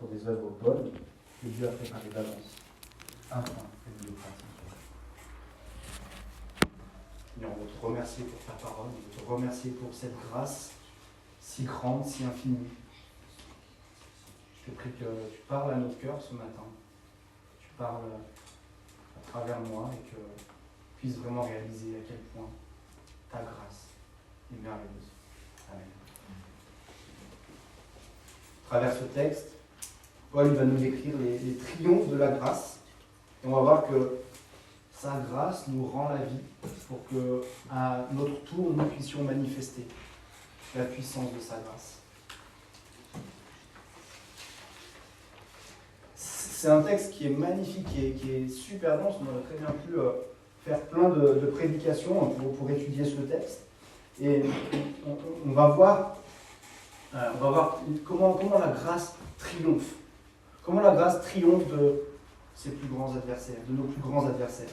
pour des œuvres bonnes que Dieu a préparées d'avance, afin que nous les pratiquions. Seigneur, on veut te remercier pour ta parole, on veut te remercier pour cette grâce si grande, si infinie. Je te prie que tu parles à notre cœur ce matin, tu parles à travers moi et que tu puisses vraiment réaliser à quel point ta grâce est merveilleuse. Amen. À travers ce texte, Paul va nous décrire les triomphes de la grâce. Et on va voir que sa grâce nous rend la vie pour que, à notre tour, nous puissions manifester la puissance de sa grâce. C'est un texte qui est magnifique, qui est super dense. On aurait très bien pu faire plein de prédications pour étudier ce texte. Et on va voir comment la grâce triomphe. Comment la grâce triomphe de ses plus grands adversaires, de nos plus grands adversaires.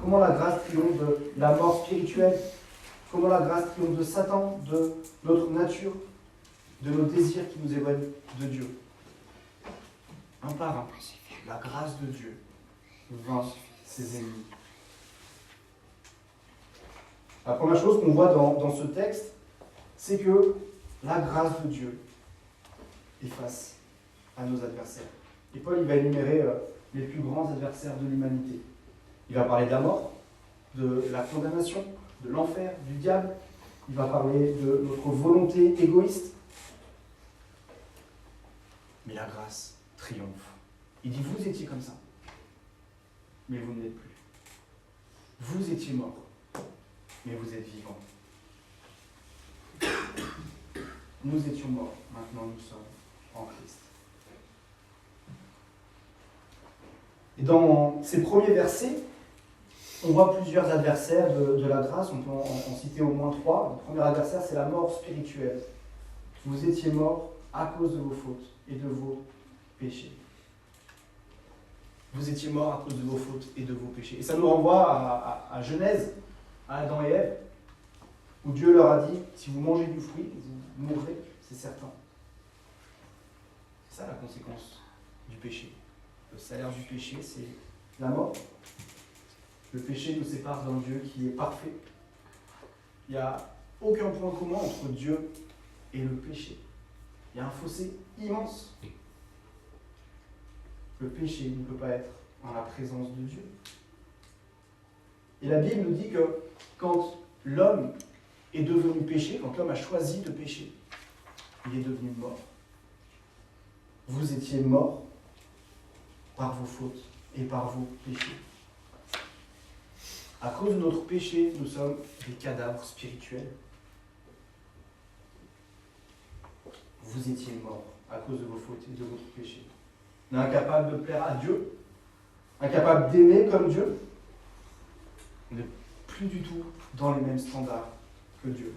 Comment la grâce triomphe de la mort spirituelle. Comment la grâce triomphe de Satan, de notre nature, de nos désirs qui nous éloignent de Dieu. Un par un, la grâce de Dieu vainc ses ennemis. La première chose qu'on voit dans ce texte, c'est que la grâce de Dieu est face à nos adversaires. Et Paul, il va énumérer les plus grands adversaires de l'humanité. Il va parler de la mort, de la condamnation, de l'enfer, du diable. Il va parler de notre volonté égoïste. Mais la grâce triomphe. Il dit, vous étiez comme ça, mais vous ne l'êtes plus. Vous étiez mort, mais vous êtes vivant. Nous étions morts, maintenant nous sommes en Christ. Et dans ces premiers versets, on voit plusieurs adversaires de la grâce. On peut en citer au moins 3. Le premier adversaire, c'est la mort spirituelle. Vous étiez morts à cause de vos fautes et de vos péchés. Vous étiez morts à cause de vos fautes et de vos péchés. Et ça nous renvoie à Genèse, à Adam et Ève, où Dieu leur a dit, si vous mangez du fruit, vous mourrez, c'est certain. C'est ça la conséquence du péché. Le salaire du péché, c'est la mort. Le péché nous sépare d'un Dieu qui est parfait. Il n'y a aucun point commun entre Dieu et le péché. Il y a un fossé immense. Le péché ne peut pas être en la présence de Dieu. Et la Bible nous dit que quand l'homme est devenu péché, quand l'homme a choisi de pécher, il est devenu mort. Vous étiez morts par vos fautes et par vos péchés. À cause de notre péché, nous sommes des cadavres spirituels. Vous étiez morts à cause de vos fautes et de votre péché. On est incapable de plaire à Dieu, incapable d'aimer comme Dieu. On n'est plus du tout dans les mêmes standards que Dieu.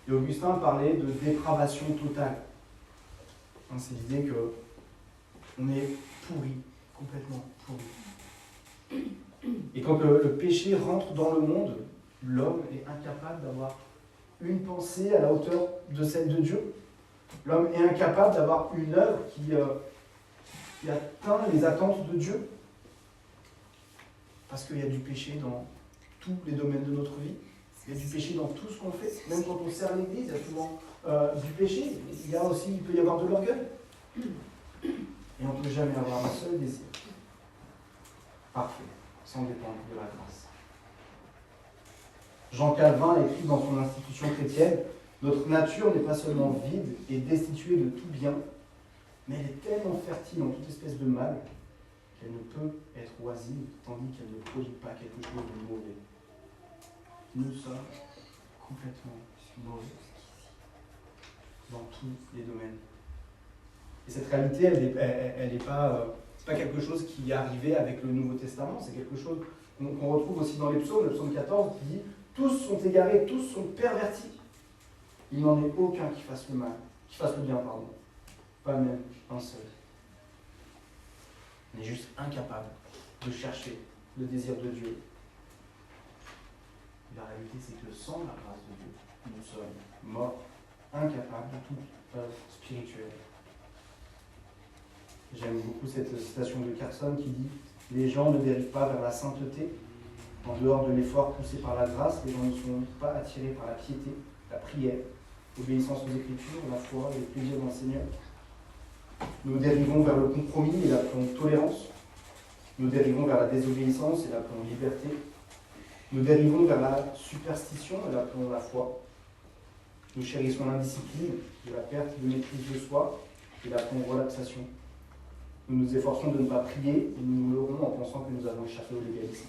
Et Augustin parlait de dépravation totale. C'est l'idée qu'on est pourri, complètement pourri. Et quand le péché rentre dans le monde, l'homme est incapable d'avoir une pensée à la hauteur de celle de Dieu. L'homme est incapable d'avoir une œuvre qui atteint les attentes de Dieu. Parce qu'il y a du péché dans tous les domaines de notre vie. Il y a du péché dans tout ce qu'on fait. Même quand on sert l'Église, il y a souvent du péché. Il peut y avoir de l'orgueil. Et on ne peut jamais avoir un seul désir parfait, sans dépendre de la grâce. Jean Calvin écrit dans son institution chrétienne, « Notre nature n'est pas seulement vide et destituée de tout bien, mais elle est tellement fertile en toute espèce de mal qu'elle ne peut être oisive, tandis qu'elle ne produit pas quelque chose de mauvais. » Nous sommes complètement mauvais dans tous les domaines. Et cette réalité, elle n'est pas, c'est pas quelque chose qui est arrivé avec le Nouveau Testament, c'est quelque chose qu'on retrouve aussi dans les psaumes, le psaume 14 qui dit « Tous sont égarés, tous sont pervertis. Il n'en est aucun qui fasse le mal, qui fasse le bien, pardon. Pas même un seul. » On est juste incapable de chercher le désir de Dieu. Et la réalité, c'est que sans la grâce de Dieu, nous sommes morts, incapables de toute œuvre spirituelle. J'aime beaucoup cette citation de Carson qui dit « Les gens ne dérivent pas vers la sainteté. En dehors de l'effort poussé par la grâce, les gens ne sont pas attirés par la piété, la prière, l'obéissance aux Écritures, la foi et le plaisir dans le Seigneur. Nous dérivons vers le compromis et l'appelons tolérance. Nous dérivons vers la désobéissance et l'appelons liberté. Nous dérivons vers la superstition et l'appelons la foi. Nous chérissons l'indiscipline, de la perte de maîtrise de soi et l'appelons relaxation. Nous nous efforçons de ne pas prier et nous nous leurrons en pensant que nous avons échappé au légalisme.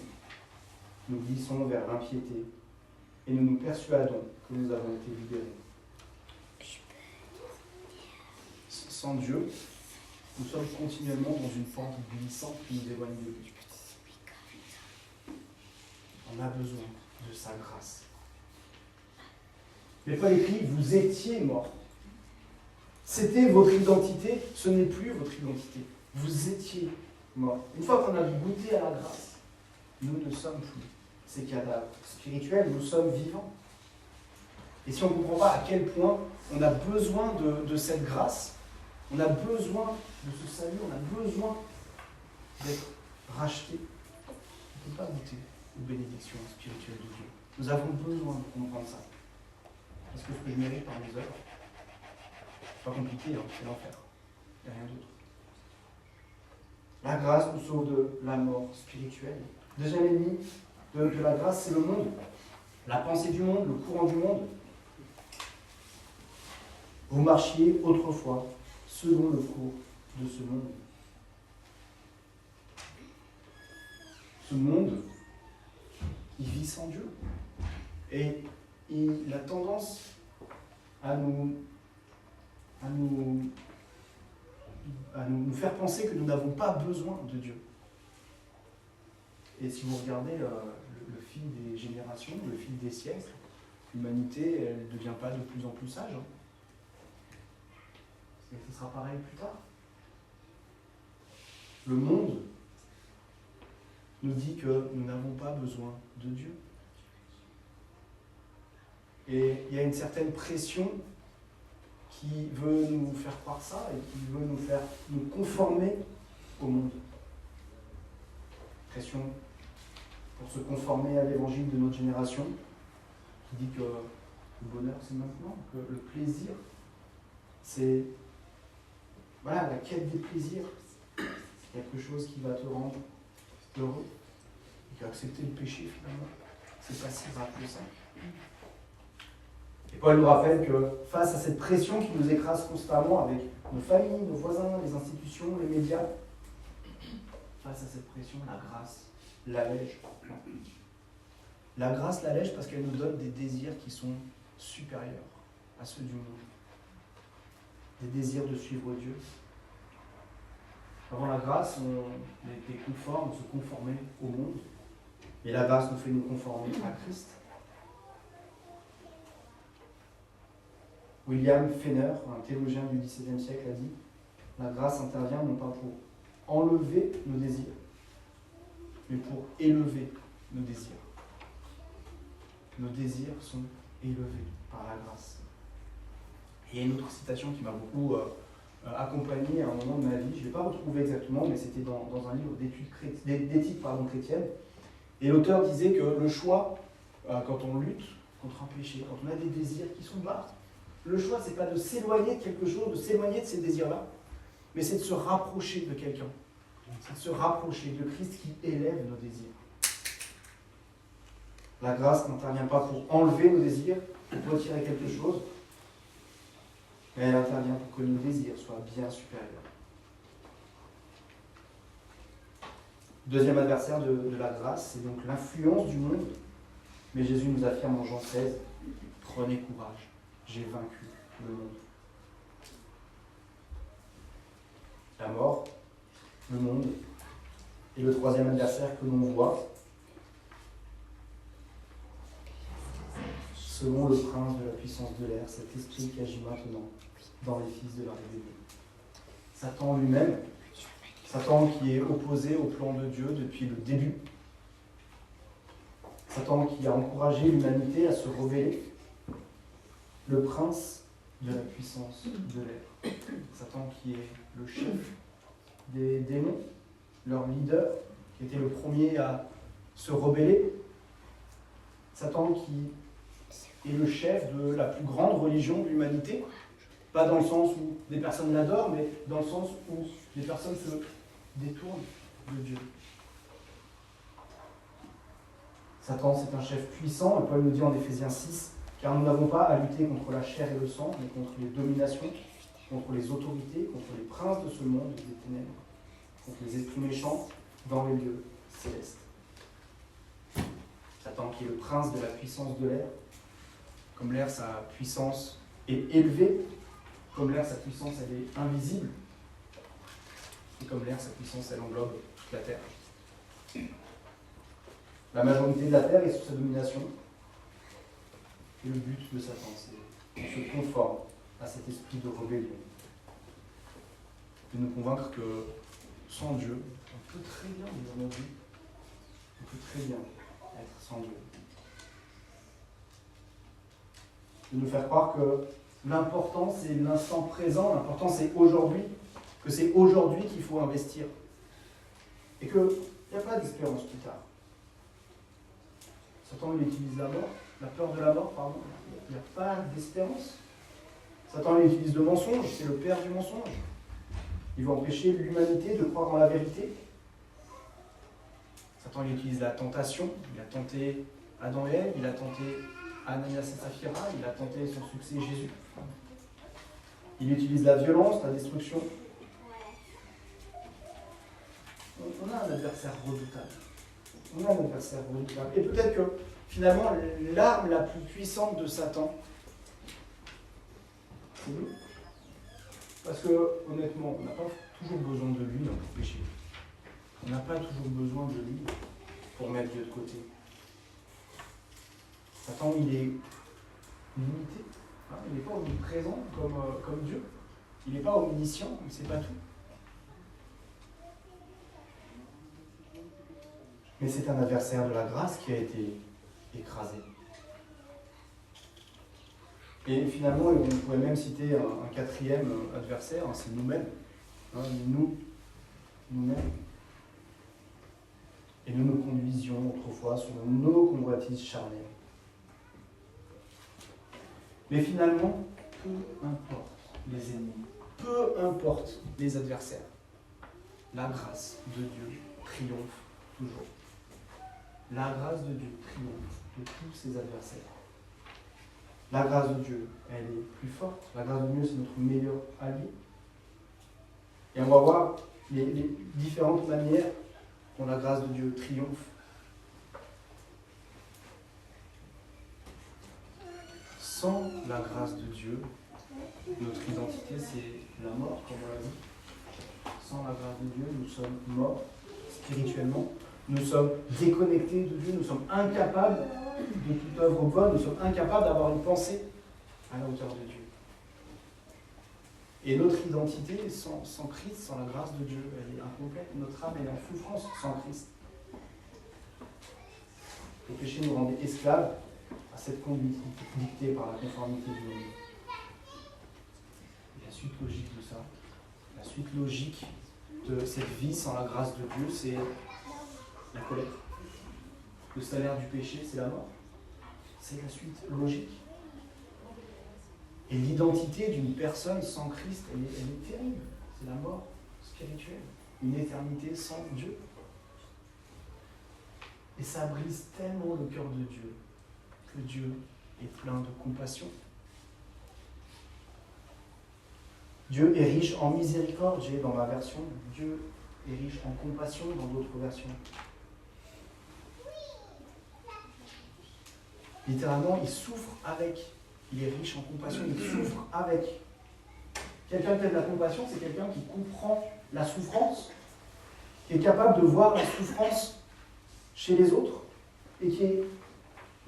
Nous glissons vers l'impiété et nous nous persuadons que nous avons été libérés. Sans Dieu, nous sommes continuellement dans une pente glissante qui nous éloigne de Dieu. On a besoin de sa grâce. Mais Paul écrit, vous étiez morts. C'était votre identité, ce n'est plus votre identité. Vous étiez morts. Une fois qu'on a goûté à la grâce, nous ne sommes plus. C'est qu'à la spirituelle, nous sommes vivants. Et si on ne comprend pas à quel point on a besoin de cette grâce, on a besoin de ce salut, on a besoin d'être racheté, on ne peut pas goûter aux bénédictions spirituelles de Dieu. Nous avons besoin de comprendre ça. Parce que ce que je mérite par mes œuvres, c'est pas compliqué, hein, c'est l'enfer. Il n'y a rien d'autre. La grâce nous sauve de la mort spirituelle. Deuxième ennemi de la grâce, c'est le monde. La pensée du monde, le courant du monde. Vous marchiez autrefois selon le cours de ce monde. Ce monde, il vit sans Dieu. Et il a tendance à nous faire penser que nous n'avons pas besoin de Dieu. Et si vous regardez le fil des générations, le fil des siècles, l'humanité, elle ne devient pas de plus en plus sage. Hein. Et ce sera pareil plus tard. Le monde nous dit que nous n'avons pas besoin de Dieu. Et il y a une certaine pression qui veut nous faire croire ça et qui veut nous conformer au monde. Pression pour se conformer à l'évangile de notre génération, qui dit que le bonheur c'est maintenant, que le plaisir c'est la quête des plaisirs, c'est quelque chose qui va te rendre heureux, et qu'accepter le péché finalement, c'est pas si grave que ça. Et Paul nous rappelle que face à cette pression qui nous écrase constamment avec nos familles, nos voisins, les institutions, les médias, face à cette pression, la grâce l'allège. La grâce l'allège parce qu'elle nous donne des désirs qui sont supérieurs à ceux du monde. Des désirs de suivre Dieu. Avant la grâce, on était conforme, on se conformait au monde. Et la grâce nous fait nous conformer à Christ. William Fenner, un théologien du XVIIe siècle, a dit « La grâce intervient non pas pour enlever nos désirs, mais pour élever nos désirs. » Nos désirs sont élevés par la grâce. Et il y a une autre citation qui m'a beaucoup accompagné à un moment de ma vie, je ne l'ai pas retrouvé exactement, mais c'était dans un livre d'éthique chrétienne. Et l'auteur disait que le choix, quand on lutte contre un péché, quand on a des désirs qui sont bas, le choix, ce n'est pas de s'éloigner de quelque chose, de s'éloigner de ces désirs-là, mais c'est de se rapprocher de quelqu'un. C'est de se rapprocher de Christ qui élève nos désirs. La grâce n'intervient pas pour enlever nos désirs, pour retirer quelque chose, mais elle intervient pour que nos désirs soient bien supérieurs. Deuxième adversaire de la grâce, c'est donc l'influence du monde. Mais Jésus nous affirme en Jean 16, « Prenez courage, j'ai vaincu le monde. » La mort, le monde, et le troisième adversaire que l'on voit, selon le prince de la puissance de l'air, cet esprit qui agit maintenant dans les fils de la rébellion. Satan lui-même, Satan qui est opposé au plan de Dieu depuis le début, Satan qui a encouragé l'humanité à se rebeller, le prince de la puissance de l'air, Satan qui est le chef des démons, leur leader, qui était le premier à se rebeller. Satan qui est le chef de la plus grande religion de l'humanité, pas dans le sens où des personnes l'adorent, mais dans le sens où des personnes se détournent de Dieu. Satan, c'est un chef puissant, et Paul nous dit en Éphésiens 6, car nous n'avons pas à lutter contre la chair et le sang, mais contre les dominations, contre les autorités, contre les princes de ce monde des ténèbres, contre les esprits méchants dans les lieux célestes. Satan qui est le prince de la puissance de l'air. Comme l'air, sa puissance est élevée. Comme l'air, sa puissance, elle est invisible. Et comme l'air, sa puissance, elle englobe toute la terre. La majorité de la terre est sous sa domination. Et le but de Satan, c'est qu'on se conforme à cet esprit de rébellion. De nous convaincre que sans Dieu, on peut très bien vivre notre vie. On peut très bien être sans Dieu. De nous faire croire que l'important c'est l'instant présent, l'important c'est aujourd'hui, que c'est aujourd'hui qu'il faut investir. Et qu'il n'y a pas d'espérance plus tard. Satan il utilise la mort, la peur de la mort, pardon. Il n'y a pas d'espérance. Satan il utilise le mensonge, c'est le père du mensonge. Il veut empêcher l'humanité de croire en la vérité. Satan il utilise la tentation, il a tenté Adam et Ève, il a tenté Ananias et Saphira, il a tenté son succès Jésus. Il utilise la violence, la destruction. On a un adversaire redoutable. On a un adversaire redoutable. Et peut-être que finalement, l'arme la plus puissante de Satan, c'est nous. Parce que, honnêtement, on n'a pas toujours besoin de lui dans le péché. On n'a pas toujours besoin de lui pour mettre Dieu de côté. Satan, il est limité. Hein, il n'est pas omniprésent comme Dieu. Il n'est pas omniscient, il ne sait pas tout. Mais c'est un adversaire de la grâce qui a été écrasé. Et finalement, on pourrait même citer un quatrième adversaire, c'est nous-mêmes. Nous-mêmes. Et nous nous conduisions autrefois sur nos convoitises charnelles. Mais finalement, peu importe les ennemis, peu importe les adversaires, la grâce de Dieu triomphe toujours. La grâce de Dieu triomphe de tous ses adversaires. La grâce de Dieu, elle est plus forte. La grâce de Dieu, c'est notre meilleur allié. Et on va voir les différentes manières dont la grâce de Dieu triomphe. Sans la grâce de Dieu, notre identité, c'est la mort, comme on l'a dit. Sans la grâce de Dieu, nous sommes morts spirituellement. Nous sommes déconnectés de Dieu, nous sommes incapables de toute œuvre bonne, nous sommes incapables d'avoir une pensée à la hauteur de Dieu. Et notre identité sans Christ, sans la grâce de Dieu, elle est incomplète. Notre âme est en souffrance sans Christ. Le péché nous rendait esclaves à cette conduite dictée par la conformité du monde. Et la suite logique de ça, la suite logique de cette vie sans la grâce de Dieu, c'est la colère. Le salaire du péché, c'est la mort. C'est la suite logique. Et l'identité d'une personne sans Christ, elle est terrible. C'est la mort spirituelle. Une éternité sans Dieu. Et ça brise tellement le cœur de Dieu, que Dieu est plein de compassion. Dieu est riche en miséricorde, j'ai dans ma version. Dieu est riche en compassion dans d'autres versions. Littéralement, il souffre avec. Il est riche en compassion, il souffre avec. Quelqu'un qui a de la compassion, c'est quelqu'un qui comprend la souffrance, qui est capable de voir la souffrance chez les autres et qui est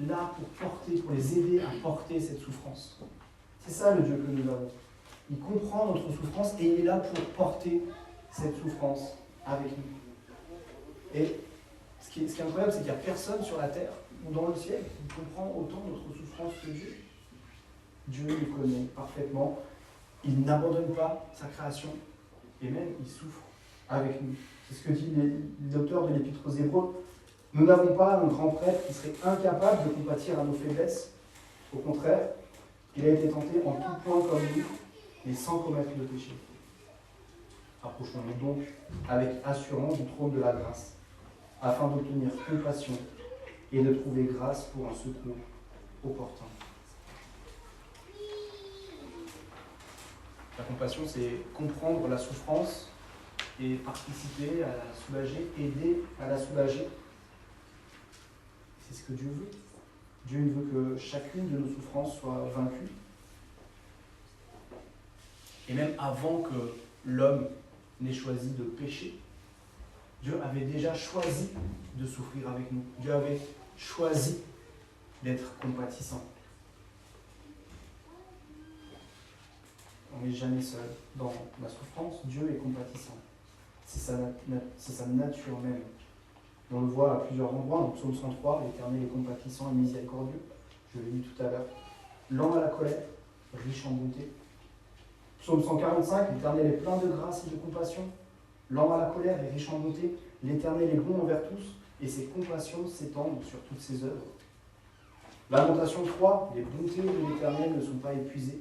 là pour les aider à porter cette souffrance. C'est ça le Dieu que nous avons. Il comprend notre souffrance et il est là pour porter cette souffrance avec nous. Et ce qui est incroyable, c'est qu'il n'y a personne sur la terre ou dans le ciel qui comprend autant notre souffrance que Dieu. Dieu nous connaît parfaitement. Il n'abandonne pas sa création et même il souffre avec nous. C'est ce que dit l'auteur de l'Épître aux Hébreux. Nous n'avons pas un grand prêtre qui serait incapable de compatir à nos faiblesses. Au contraire, il a été tenté en tout point comme nous, mais sans commettre le péché. Approchons-nous donc avec assurance du trône de la grâce, afin d'obtenir compassion et de trouver grâce pour un secours opportun. La compassion, c'est comprendre la souffrance et participer à la soulager, aider à la soulager. C'est ce que Dieu veut. Dieu veut que chacune de nos souffrances soit vaincue. Et même avant que l'homme n'ait choisi de pécher, Dieu avait déjà choisi de souffrir avec nous. Dieu avait choisi d'être compatissant. On n'est jamais seul dans la souffrance. Dieu est compatissant. C'est sa nature même. On le voit à plusieurs endroits. Dans Psaume 103, l'Éternel est compatissant et miséricordieux. Je l'ai dit tout à l'heure. Lent à la colère, riche en bonté. Psaume 145, l'Éternel est plein de grâce et de compassion. Lent à la colère et riche en bonté. L'Éternel est bon envers tous et ses compassions s'étendent sur toutes ses œuvres. Lamentation 3, les bontés de l'Éternel ne sont pas épuisées.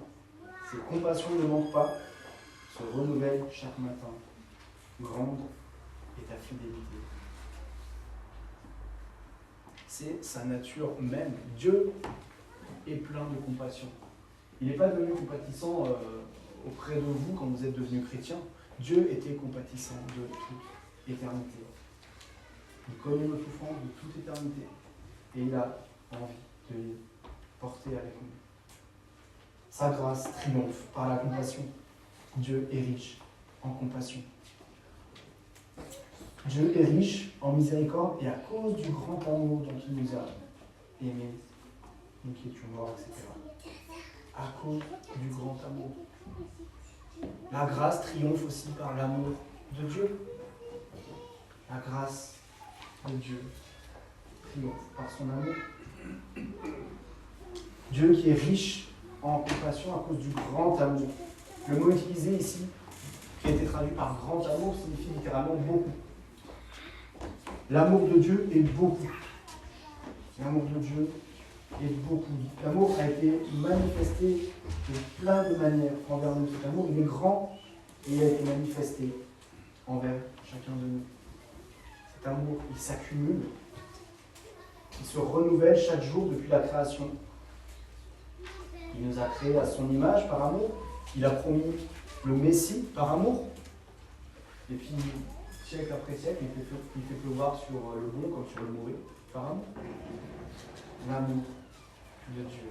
Ses compassions ne manquent pas, se renouvellent chaque matin. Grande est ta fidélité. C'est sa nature même. Dieu est plein de compassion. Il n'est pas devenu compatissant auprès de vous quand vous êtes devenu chrétien. Dieu était compatissant de toute éternité. Il connaît nos souffrances de toute éternité. Et il a envie de les porter avec nous. Sa grâce triomphe par la compassion. Dieu est riche en compassion. Dieu est riche en miséricorde et à cause du grand amour dont il nous a aimés, nous qui étions morts, etc. À cause du grand amour. La grâce triomphe aussi par l'amour de Dieu. La grâce de Dieu triomphe par son amour. Dieu qui est riche en compassion à cause du grand amour. Le mot utilisé ici, qui a été traduit par grand amour, signifie littéralement beaucoup. L'amour de Dieu est beaucoup. L'amour de Dieu est beaucoup. L'amour a été manifesté de plein de manières envers nous. Cet amour, il est grand et il a été manifesté envers chacun de nous. Cet amour, il s'accumule, il se renouvelle chaque jour depuis la création. Il nous a créés à son image par amour. Il a promis le Messie par amour. Et puis, siècle après siècle, il fait pleuvoir sur le bon comme sur le mauvais par amour. L'amour de Dieu.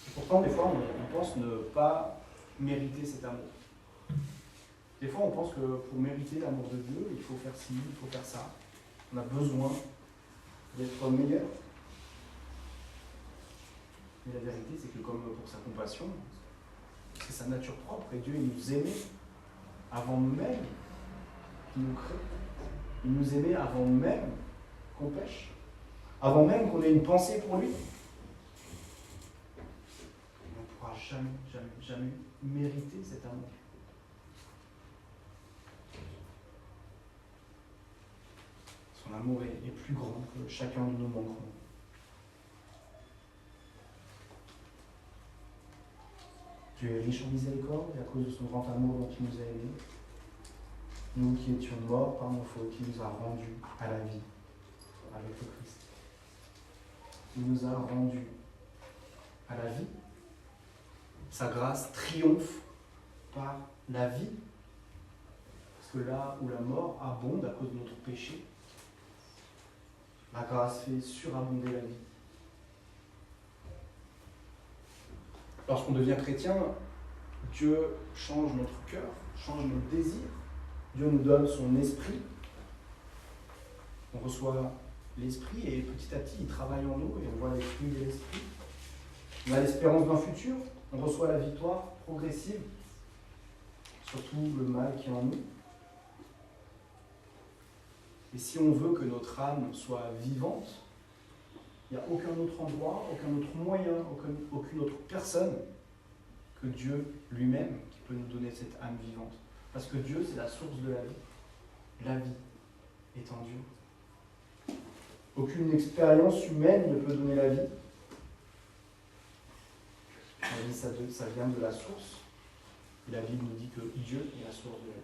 Et pourtant, des fois, on pense ne pas mériter cet amour. Des fois, on pense que pour mériter l'amour de Dieu, il faut faire ci, il faut faire ça. On a besoin d'être meilleur. Mais la vérité, c'est que comme pour sa compassion, c'est sa nature propre. Et Dieu, il nous aimait avant même qu'il nous crée. Il nous aimait avant même qu'on pêche. Avant même qu'on ait une pensée pour lui. Et on ne pourra jamais mériter cet amour. Son amour est plus grand que chacun de nos manquements. Dieu est riche en miséricorde et à cause de son grand amour dont il nous a aimés, nous qui étions morts par nos fautes, il nous a rendus à la vie avec le Christ. Il nous a rendus à la vie. Sa grâce triomphe par la vie. Parce que là où la mort abonde à cause de notre péché, la grâce fait surabonder la vie. Lorsqu'on devient chrétien, Dieu change notre cœur, change nos désirs. Dieu nous donne son esprit. On reçoit l'esprit et petit à petit, il travaille en nous et on voit les fruits de l'esprit. On a l'espérance d'un futur, on reçoit la victoire progressive sur tout le mal qui est en nous. Et si on veut que notre âme soit vivante, il n'y a aucun autre endroit, aucun autre moyen, aucune autre personne que Dieu lui-même qui peut nous donner cette âme vivante. Parce que Dieu, c'est la source de la vie. La vie est en Dieu. Aucune expérience humaine ne peut donner la vie. La vie, ça vient de la source. Et la Bible nous dit que Dieu est la source de la vie.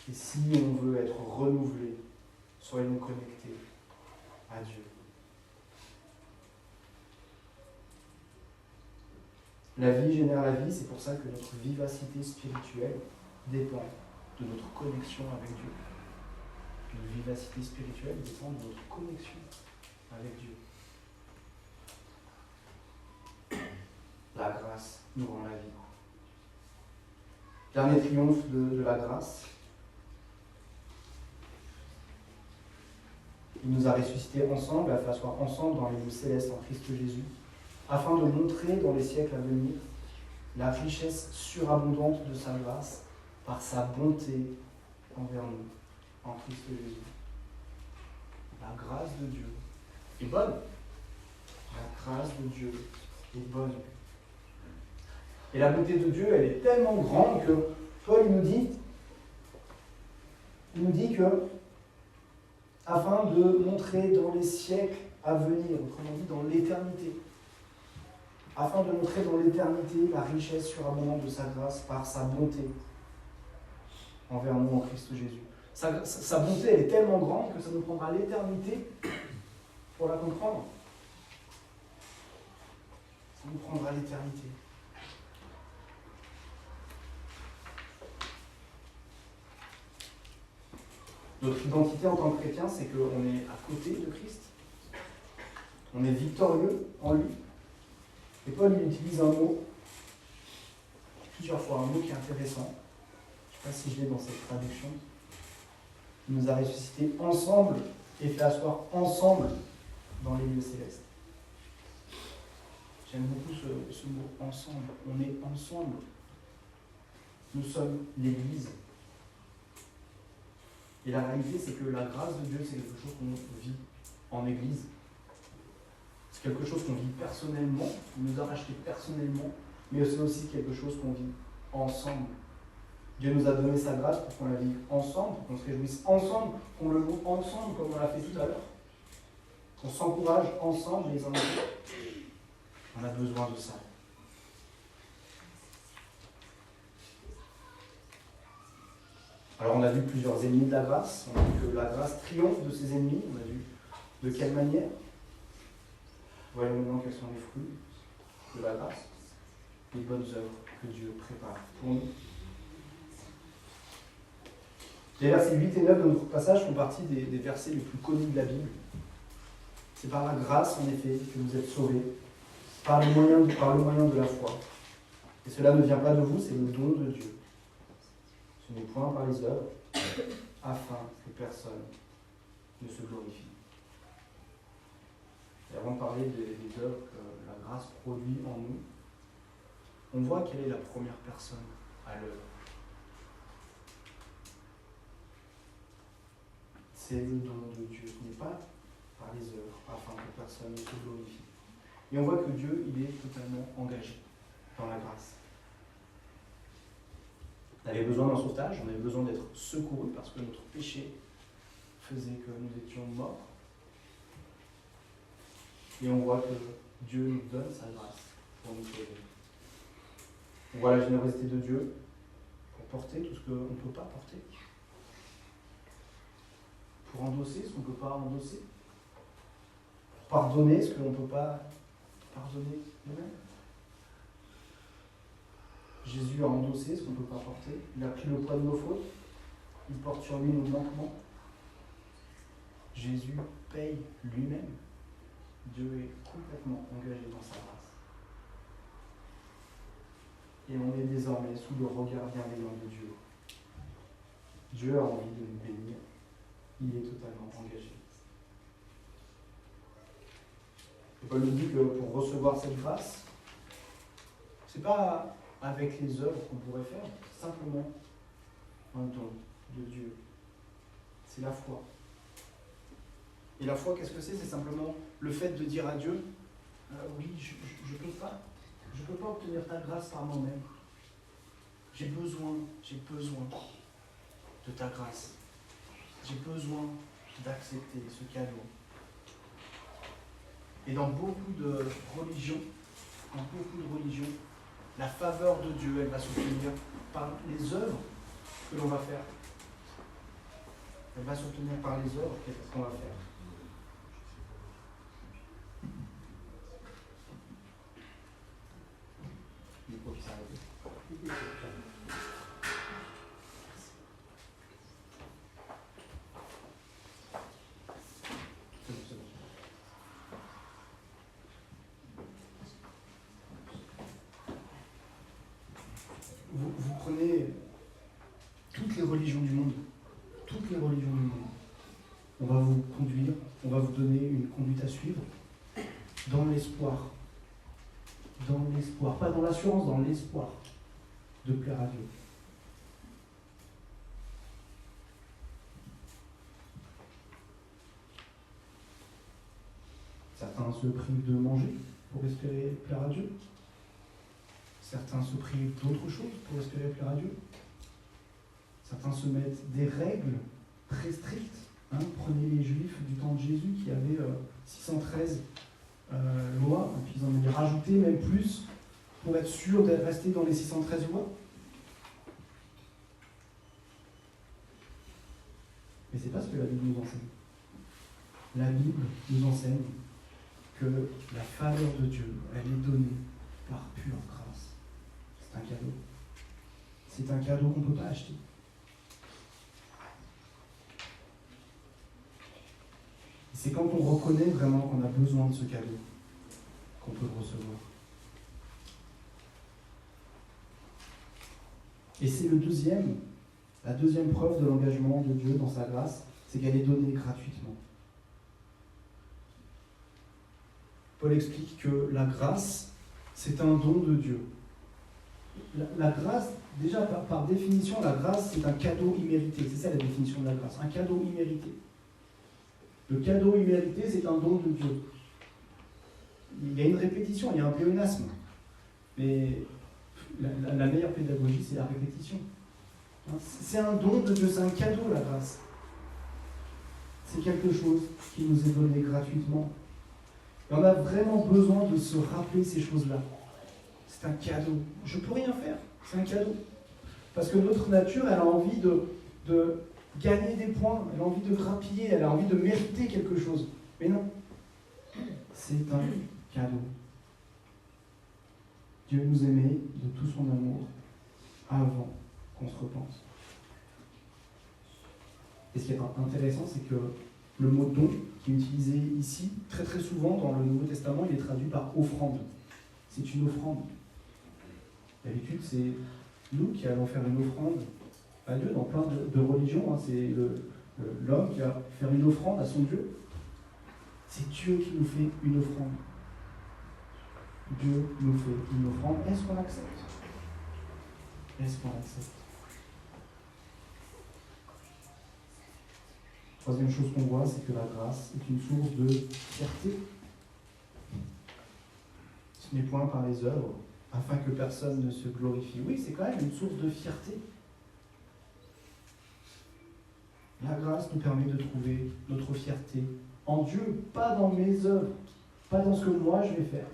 Et si on veut être renouvelé, soyons connectés à Dieu. La vie génère la vie, c'est pour ça que notre vivacité spirituelle dépend de notre connexion avec Dieu. Notre vivacité spirituelle dépend de notre connexion avec Dieu. La grâce nous rend la vie. Dernier triomphe de la grâce. Il nous a ressuscités ensemble, a fait asseoir ensemble dans les lieux célestes en Christ Jésus, afin de montrer dans les siècles à venir la richesse surabondante de sa grâce par sa bonté envers nous en Christ Jésus. La grâce de Dieu est bonne. La grâce de Dieu est bonne. Et la bonté de Dieu, elle est tellement grande que Paul nous dit que afin de montrer dans les siècles à venir, autrement dit dans l'éternité, afin de montrer dans l'éternité la richesse surabondante de sa grâce par sa bonté envers nous en Christ Jésus. Sa bonté, elle est tellement grande que ça nous prendra l'éternité pour la comprendre. Ça nous prendra l'éternité. Notre identité en tant que chrétien, c'est qu'on est à côté de Christ. On est victorieux en lui. Et Paul il utilise un mot, plusieurs fois, un mot qui est intéressant. Je ne sais pas si je l'ai dans cette traduction. Il nous a ressuscités ensemble et fait asseoir ensemble dans les lieux célestes. J'aime beaucoup ce mot « ensemble ». On est ensemble. Nous sommes l'Église. Et la réalité, c'est que la grâce de Dieu, c'est quelque chose qu'on vit en Église. C'est quelque chose qu'on vit personnellement, il nous a racheté personnellement, mais c'est aussi quelque chose qu'on vit ensemble. Dieu nous a donné sa grâce pour qu'on la vive ensemble, pour qu'on se réjouisse ensemble, qu'on le loue ensemble, comme on l'a fait tout à l'heure. Qu'on s'encourage ensemble les uns les autres. On a besoin de ça. Alors on a vu plusieurs ennemis de la grâce, on a vu que la grâce triomphe de ses ennemis, on a vu de quelle manière. Voyons maintenant quels sont les fruits de la grâce, les bonnes œuvres que Dieu prépare pour nous. Les versets 8 et 9 de notre passage font partie des versets les plus connus de la Bible. C'est par la grâce, en effet, que vous êtes sauvés, par le moyen de la foi. Et cela ne vient pas de vous, c'est le don de Dieu. Ce n'est point par les œuvres, afin que personne ne se glorifie. Et avant de parler des œuvres que la grâce produit en nous, on voit quelle est la première personne à l'œuvre. C'est le don de Dieu. Ce n'est pas par les œuvres, afin que personne ne se glorifie. Et on voit que Dieu, il est totalement engagé dans la grâce. On avait besoin d'un sauvetage, on avait besoin d'être secourus parce que notre péché faisait que nous étions morts. Et on voit que Dieu nous donne sa grâce pour nous sauver. On voit la générosité de Dieu pour porter tout ce qu'on ne peut pas porter. Pour endosser ce qu'on ne peut pas endosser. Pour pardonner ce que l'on ne peut pas pardonner nous-mêmes. Jésus a endossé ce qu'on ne peut pas porter. Il a pris le poids de nos fautes. Il porte sur lui nos manquements. Jésus paye lui-même. Dieu est complètement engagé dans sa grâce. Et on est désormais sous le regard bienveillant de Dieu. Dieu a envie de nous bénir. Il est totalement engagé. Et Paul nous dit que pour recevoir cette grâce, c'est pas avec les œuvres qu'on pourrait faire, c'est simplement un don de Dieu. C'est la foi. Et la foi, qu'est-ce que c'est? C'est simplement le fait de dire à Dieu, Oui, je peux pas obtenir ta grâce par moi-même. J'ai besoin de ta grâce. J'ai besoin d'accepter ce cadeau. Et dans beaucoup de religions, la faveur de Dieu, elle va s'obtenir par les œuvres que l'on va faire. Elle va s'obtenir par les œuvres qu'on va faire. Vous prenez toutes les religions du monde, on va vous conduire, on va vous donner une conduite à suivre dans l'espoir, pas dans l'assurance, dans l'espoir de plaire à Dieu. Certains se privent de manger pour espérer plaire à Dieu. Certains se privent d'autres choses pour espérer plaire à Dieu. Certains se mettent des règles très strictes. Prenez les Juifs du temps de Jésus qui avaient 613 lois, et puis ils en avaient rajouté même plus pour être sûr d'être resté dans les 613 lois. Mais c'est pas ce que la Bible nous enseigne. La Bible nous enseigne que la faveur de Dieu, elle est donnée par pure grâce. C'est un cadeau. C'est un cadeau qu'on ne peut pas acheter. Et c'est quand on reconnaît vraiment qu'on a besoin de ce cadeau qu'on peut le recevoir. Et c'est la deuxième preuve de l'engagement de Dieu dans sa grâce, c'est qu'elle est donnée gratuitement. Paul explique que la grâce, c'est un don de Dieu. La grâce, déjà par définition, la grâce, c'est un cadeau immérité. C'est ça la définition de la grâce, un cadeau immérité. Le cadeau immérité, c'est un don de Dieu. Il y a une répétition, il y a un pléonasme. Mais la meilleure pédagogie, c'est la répétition. C'est un don de Dieu, c'est un cadeau, la grâce. C'est quelque chose qui nous est donné gratuitement. Et on a vraiment besoin de se rappeler ces choses-là. C'est un cadeau. Je ne peux rien faire, c'est un cadeau. Parce que notre nature, elle a envie de gagner des points, elle a envie de grappiller, elle a envie de mériter quelque chose. Mais non, c'est un cadeau. Dieu nous aimait de tout son amour avant qu'on se repente. Et ce qui est intéressant, c'est que le mot don qui est utilisé ici, très très souvent dans le Nouveau Testament, il est traduit par offrande. C'est une offrande. D'habitude, c'est nous qui allons faire une offrande à Dieu dans plein de religions. C'est l'homme qui va faire une offrande à son Dieu. C'est Dieu qui nous fait une offrande. Dieu nous fait une offrande. Est-ce qu'on accepte ? Est-ce qu'on accepte ? Troisième chose qu'on voit, c'est que la grâce est une source de fierté. Ce n'est point par les œuvres, afin que personne ne se glorifie. Oui, c'est quand même une source de fierté. La grâce nous permet de trouver notre fierté en Dieu, pas dans mes œuvres, pas dans ce que moi je vais faire.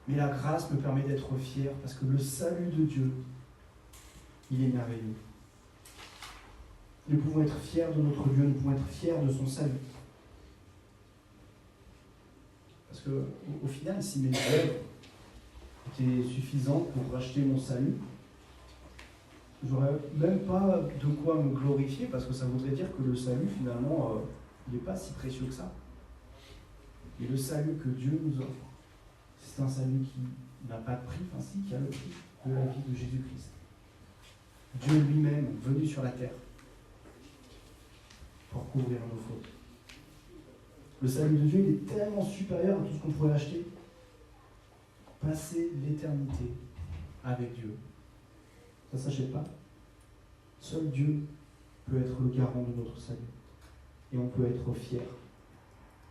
Mais la grâce me permet d'être fier parce que le salut de Dieu, il est merveilleux. Nous pouvons être fiers de notre Dieu, nous pouvons être fiers de son salut. Parce que, au final, si mes œuvres étaient suffisantes pour racheter mon salut, j'aurais même pas de quoi me glorifier, parce que ça voudrait dire que le salut, finalement, il n'est pas si précieux que ça. Et le salut que Dieu nous offre, c'est un salut qui n'a pas de prix, enfin si, qui a le prix de la vie de Jésus-Christ. Dieu lui-même, venu sur la terre, pour couvrir nos fautes. Le salut de Dieu, il est tellement supérieur à tout ce qu'on pourrait acheter. Passer l'éternité avec Dieu. Ça ne s'achète pas. Seul Dieu peut être le garant de notre salut. Et on peut être fier.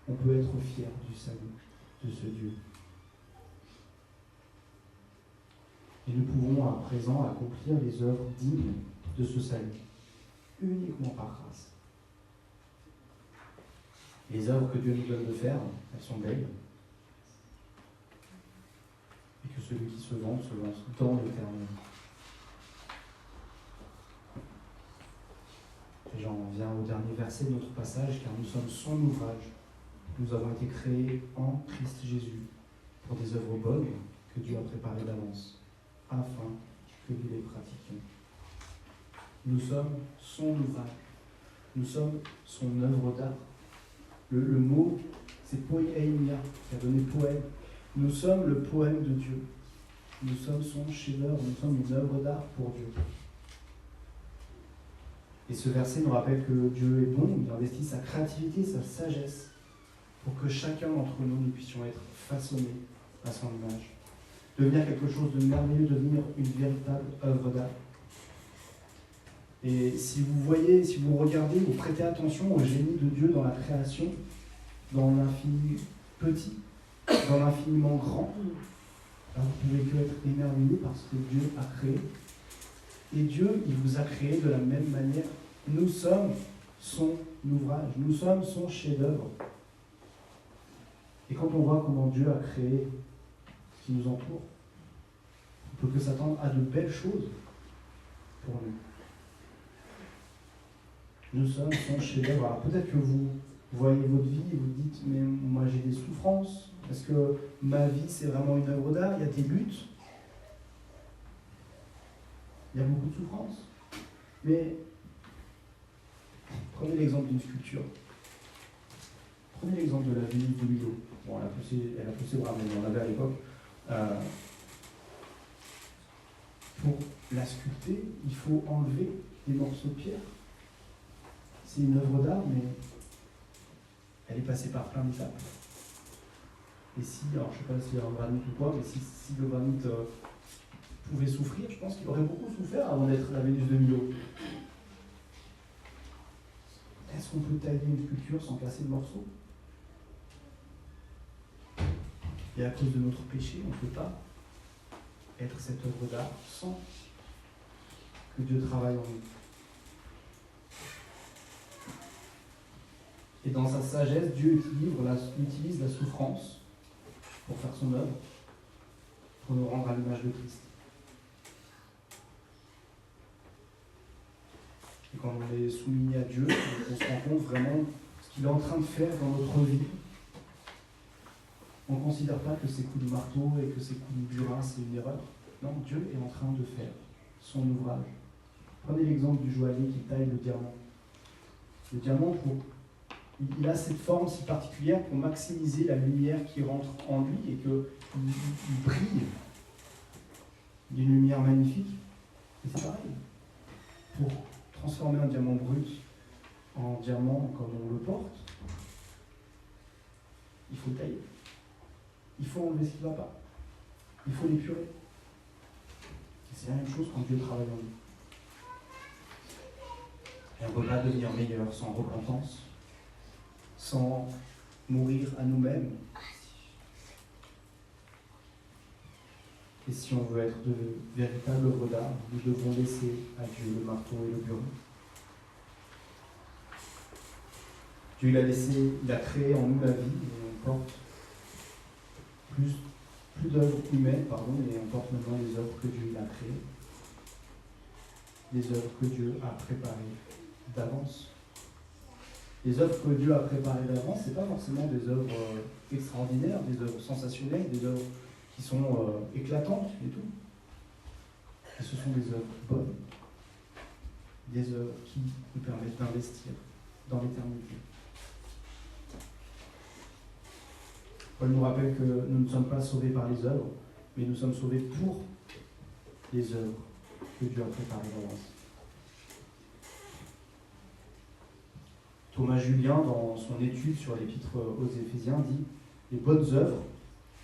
On peut être fier du salut de ce Dieu. Et nous pouvons à présent accomplir les œuvres dignes de ce salut, uniquement par grâce. Les œuvres que Dieu nous donne de faire, elles sont belles. Et que celui qui se vante dans l'éternel. Et j'en viens au dernier verset de notre passage, car nous sommes son ouvrage. Nous avons été créés en Christ Jésus pour des œuvres bonnes que Dieu a préparées d'avance, afin que nous les pratiquions. Nous sommes son ouvrage. Nous sommes son œuvre d'art. Le mot, c'est poiemia, qui a donné poème. Nous sommes le poème de Dieu. Nous sommes son chef-d'œuvre, nous sommes une œuvre d'art pour Dieu. Et ce verset nous rappelle que Dieu est bon, il investit sa créativité, sa sagesse, pour que chacun d'entre nous, nous puissions être façonnés à son image. Devenir quelque chose de merveilleux, devenir une véritable œuvre d'art. Et si vous voyez, si vous regardez, vous prêtez attention au génie de Dieu dans la création, dans l'infini petit, dans l'infiniment grand, alors vous ne pouvez que être émerveillé par ce que Dieu a créé. Et Dieu, il vous a créé de la même manière. Nous sommes son ouvrage, nous sommes son chef-d'œuvre. Et quand on voit comment Dieu a créé ce qui nous entoure, on ne peut que s'attendre à de belles choses pour nous. Nous sommes son chef-d'œuvre. Alors peut-être que vous voyez votre vie et vous dites, mais moi j'ai des souffrances. Est-ce que ma vie c'est vraiment une œuvre d'art? Il y a des luttes. Il y a beaucoup de souffrances. Mais prenez l'exemple d'une sculpture. Prenez l'exemple de la Vénus de Milo. Bon, elle a poussé bras, mais on en avait à l'époque. Pour la sculpter, il faut enlever des morceaux de pierre. C'est une œuvre d'art, mais elle est passée par plein d'étapes. Et si, alors je ne sais pas s'il y a un granit ou quoi, mais si le granit pouvait souffrir, je pense qu'il aurait beaucoup souffert avant d'être la Vénus de Milo. Est-ce qu'on peut tailler une sculpture sans casser de morceaux? Et à cause de notre péché, on ne peut pas être cette œuvre d'art sans que Dieu travaille en nous. Et dans sa sagesse, Dieu utilise la souffrance pour faire son œuvre, pour nous rendre à l'image de Christ. Et quand on est soumis à Dieu, on se rend compte vraiment ce qu'il est en train de faire dans notre vie. On ne considère pas que ces coups de marteau et que ces coups de burin, c'est une erreur. Non, Dieu est en train de faire son ouvrage. Prenez l'exemple du joaillier qui taille le diamant. Le diamant, il a cette forme si particulière pour maximiser la lumière qui rentre en lui et qu'il brille d'une lumière magnifique. Et c'est pareil. Pour transformer un diamant brut en diamant comme on le porte, il faut tailler. Il faut enlever ce qui ne va pas. Il faut l'épurer. Et c'est la même chose quand Dieu travaille en nous. Et on ne peut pas devenir meilleur sans repentance, sans mourir à nous-mêmes. Et si on veut être de véritables œuvres d'art, nous devons laisser à Dieu le marteau et le burin. Dieu il a créé en nous la vie, et on porte plus d'œuvres humaines, et on porte maintenant les œuvres que Dieu a créées, les œuvres que Dieu a préparées d'avance. Les œuvres que Dieu a préparées d'avance, ce n'est pas forcément des œuvres extraordinaires, des œuvres sensationnelles, des œuvres qui sont éclatantes et tout. Et ce sont des œuvres bonnes, des œuvres qui nous permettent d'investir dans l'éternité. Paul nous rappelle que nous ne sommes pas sauvés par les œuvres, mais nous sommes sauvés pour les œuvres que Dieu a préparées d'avance. Thomas Julien, dans son étude sur l'épître aux Éphésiens, dit « Les bonnes œuvres,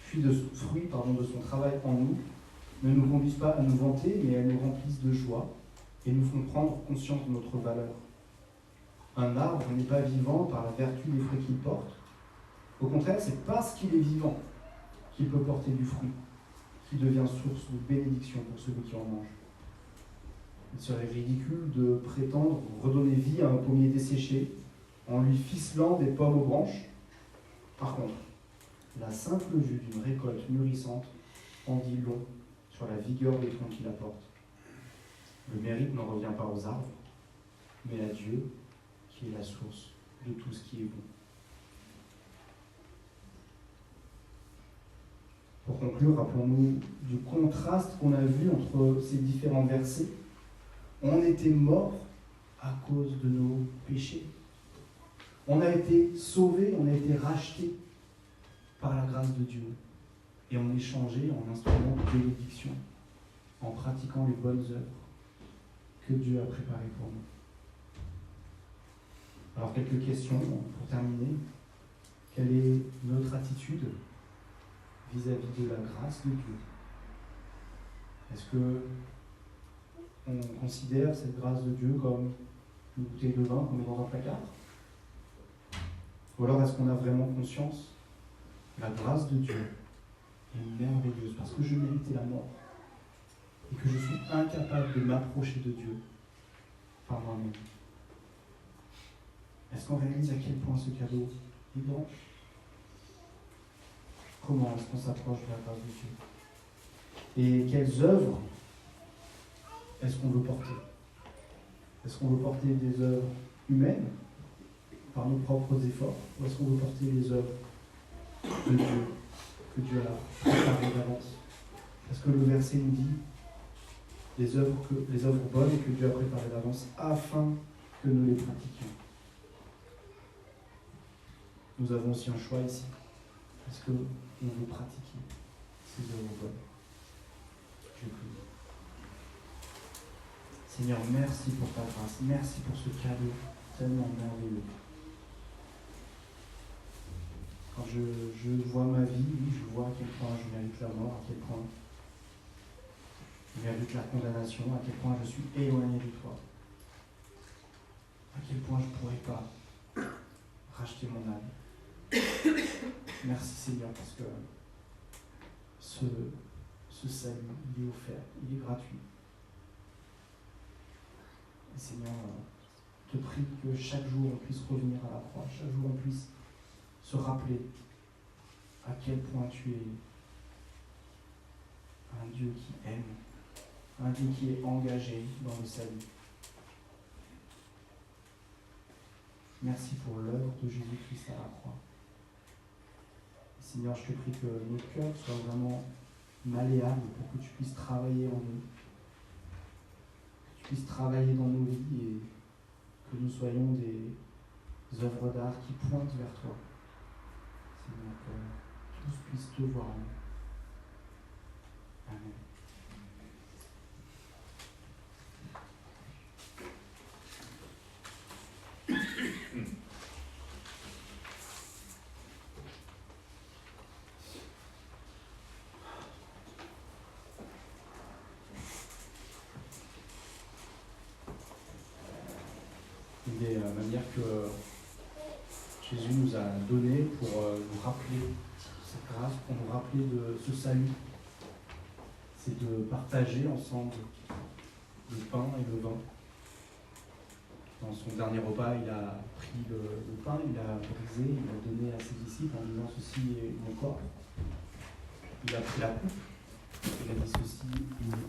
fruits de son travail en nous, ne nous conduisent pas à nous vanter, mais elles nous remplissent de joie et nous font prendre conscience de notre valeur. Un arbre n'est pas vivant par la vertu des fruits qu'il porte. Au contraire, c'est parce qu'il est vivant qui peut porter du fruit, qui devient source de bénédiction pour celui qui en mange. Il serait ridicule de prétendre redonner vie à un pommier desséché en lui ficelant des pommes aux branches. Par contre, la simple vue d'une récolte mûrissante en dit long sur la vigueur des troncs qu'il apporte. Le mérite n'en revient pas aux arbres, mais à Dieu, qui est la source de tout ce qui est bon. Pour conclure, rappelons-nous du contraste qu'on a vu entre ces différents versets. On était morts à cause de nos péchés. On a été sauvés, on a été rachetés par la grâce de Dieu. Et on est changé en instrument de bénédiction, en pratiquant les bonnes œuvres que Dieu a préparées pour nous. Alors, quelques questions pour terminer. Quelle est notre attitude vis-à-vis de la grâce de Dieu? Est-ce que on considère cette grâce de Dieu comme une bouteille de vin qu'on met dans un placard? Ou alors est-ce qu'on a vraiment conscience que la grâce de Dieu est merveilleuse parce que je méritais la mort et que je suis incapable de m'approcher de Dieu par moi-même? Est-ce qu'on réalise à quel point ce cadeau est grand? Comment est-ce qu'on s'approche de la grâce de Dieu? Et quelles œuvres est-ce qu'on veut porter? Est-ce qu'on veut porter des œuvres humaines par nos propres efforts, ou est-ce qu'on veut porter les œuvres de Dieu que Dieu a préparées d'avance? Parce que le verset nous dit les œuvres bonnes que Dieu a préparées d'avance afin que nous les pratiquions. Nous avons aussi un choix ici. Est-ce qu'on veut pratiquer ces œuvres bonnes? Je prie. Seigneur, merci pour ta grâce. Merci pour ce cadeau tellement merveilleux. Quand je vois ma vie, oui, je vois à quel point je mérite la mort, à quel point je mérite la condamnation, à quel point je suis éloigné de toi, à quel point je ne pourrais pas racheter mon âme. Merci Seigneur, parce que ce salut, il est offert, il est gratuit. Et Seigneur, je te prie que chaque jour on puisse revenir à la croix, chaque jour on puisse se rappeler à quel point tu es un Dieu qui aime, un Dieu qui est engagé dans le salut. Merci pour l'œuvre de Jésus-Christ à la croix. Seigneur, je te prie que nos cœurs soient vraiment malléables pour que tu puisses travailler en nous, que tu puisses travailler dans nos vies et que nous soyons des œuvres d'art qui pointent vers toi. Seigneur, que tous puissent te voir en nous. Amen. Des manières que Jésus nous a données pour nous rappeler cette grâce, pour nous rappeler de ce salut. C'est de partager ensemble le pain et le vin. Dans son dernier repas, il a pris le pain, il l'a brisé, il l'a donné à ses disciples en disant « Ceci est mon corps ». Il a pris la coupe, il a dit « Ceci est mon